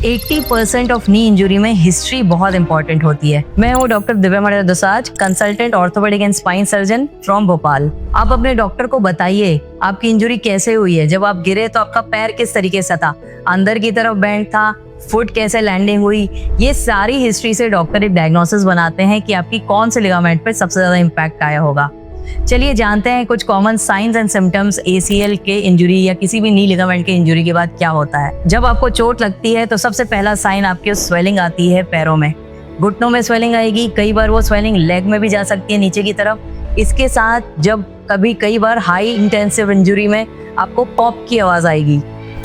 80% of knee injury में history बहुत important होती है। मैं हूँ doctor Divya Mani Dosanjh, consultant orthopaedic and spine surgeon from Bhopal. आप अपने डॉक्टर को बताइए आपकी इंजुरी कैसे हुई है। जब आप गिरे तो आपका पैर किस तरीके से था, अंदर की तरफ बेंड था, फुट कैसे लैंडिंग हुई, ये सारी हिस्ट्री से डॉक्टर एक डायग्नोसिस बनाते हैं कि आपकी कौन से लिगामेंट पे सबसे ज्यादा इम्पैक्ट आया होगा। चलिए जानते हैं कुछ common science and symptoms ACL के इंजुरी या किसी भी नी लिगामेंट के इंजुरी के बाद क्या होता है। जब आपको चोट लगती है तो सबसे पहला साइन आपके स्वेलिंग आती है पैरों में, घुटनों में स्वेलिंग आएगी, कई बार वो स्वेलिंग लेग में भी जा सकती है नीचे की तरफ। इसके साथ जब कई बार हाई इंटेंसिव इंजुरी में आपको पॉप की आवाज आएगी।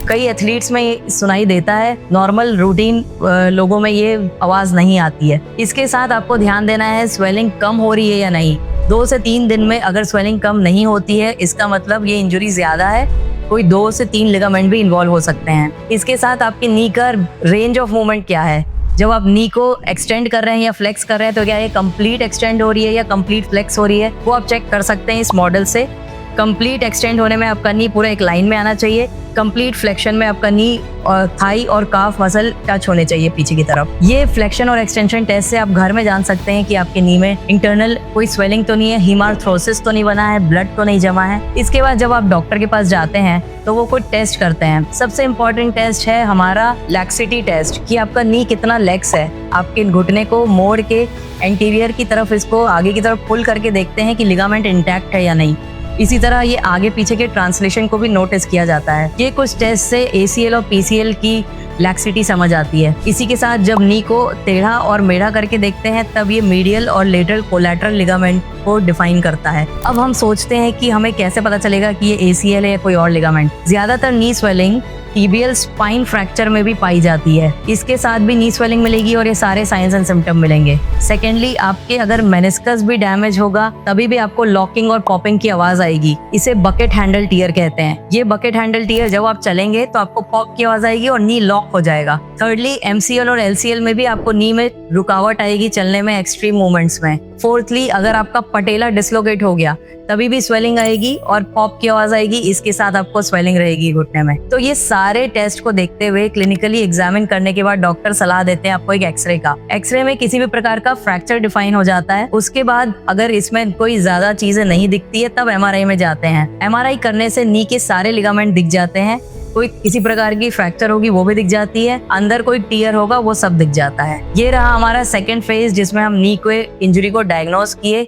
कई एथलीट्स में ये सुनाई देता है, नॉर्मल रूटीन लोगों में ये आवाज नहीं आती है। इसके साथ आपको ध्यान देना है स्वेलिंग कम हो रही है या नहीं। 2 से 3 दिन में अगर स्वेलिंग कम नहीं होती है इसका मतलब ये इंजुरी ज्यादा है, कोई 2 से 3 लिगामेंट भी इन्वॉल्व हो सकते हैं। इसके साथ आपकी नी का रेंज ऑफ मूवमेंट क्या है। जब आप नी को एक्सटेंड कर रहे हैं या फ्लेक्स कर रहे हैं तो क्या ये कंप्लीट एक्सटेंड हो रही है या कंप्लीट फ्लेक्स हो रही है, वो आप चेक कर सकते हैं इस मॉडल से। कंप्लीट एक्सटेंड होने में आपका नी पूरा एक लाइन में आना चाहिए। कंप्लीट फ्लेक्शन में आपका नी और थाई और काफ मसल टच होने चाहिए पीछे की तरफ। ये फ्लेक्शन और एक्सटेंशन टेस्ट से आप घर में जान सकते हैं कि आपके नी में इंटरनल कोई स्वेलिंग तो नहीं है, हीमार्थ्रोसिस तो नहीं बना है, ब्लड तो नहीं जमा है। इसके बाद जब आप डॉक्टर के पास जाते हैं तो वो कुछ टेस्ट करते हैं। सबसे इम्पोर्टेंट टेस्ट है हमारा लैक्सिटी टेस्ट, कि आपका नी कितना लेक्स है। आपके घुटने को मोड़ के एंटीरियर की तरफ, इसको आगे की तरफ पुल करके देखते हैं कि लिगामेंट इंटैक्ट है या नहीं। इसी तरह ये आगे पीछे के ट्रांसलेशन को भी नोटिस किया जाता है। ये कुछ टेस्ट से एसीएल और पीसीएल की लैक्सिटी समझ आती है। इसी के साथ जब नी को टेढ़ा और मेढ़ा करके देखते हैं तब ये मीडियल और लेटरल कोलैटरल लिगामेंट को डिफाइन करता है। अब हम सोचते हैं कि हमें कैसे पता चलेगा कि ये एसीएल है या कोई और लिगामेंट। ज्यादातर नी स्वेलिंग टीबियल स्पाइन फ्रैक्चर में भी पाई जाती है। इसके साथ भी नी स्वेलिंग मिलेगी और ये सारे साइंस एंड सिम्टम मिलेंगे। सेकेंडली, आपके अगर मेनिस्कस भी डैमेज होगा तभी भी आपको लॉकिंग और पॉपिंग की आवाज आएगी। इसे बकेट हैंडल टीयर कहते हैं। ये बकेट हैंडल टीयर जब आप चलेंगे तो आपको पॉप की आवाज आएगी और नी लॉक हो जाएगा। थर्डली, एमसीएल और एलसीएल में भी आपको नी में रुकावट आएगी चलने में, एक्सट्रीम मूवमेंट्स में। फोर्थली, अगर आपका पटेला डिसलोकेट हो गया तभी भी स्वेलिंग आएगी और पॉप की आवाज आएगी। इसके साथ आपको स्वेलिंग रहेगी घुटने में। तो ये सारे टेस्ट को देखते हुए क्लिनिकली एग्जामिन करने के बाद डॉक्टर सलाह देते हैं आपको एक एक्सरे का। एक्सरे में किसी भी प्रकार का फ्रैक्चर डिफाइन हो जाता है। उसके बाद अगर इसमें कोई ज्यादा चीजें नहीं दिखती है तब एमआरआई में जाते हैं। एमआरआई करने से नी के सारे लिगामेंट दिख जाते हैं। कोई किसी प्रकार की फ्रैक्चर होगी वो भी दिख जाती है, अंदर कोई टीयर होगा वो सब दिख जाता है। ये रहा हमारा सेकंड फेज जिसमें हम नी को इंजरी को डायग्नोस किए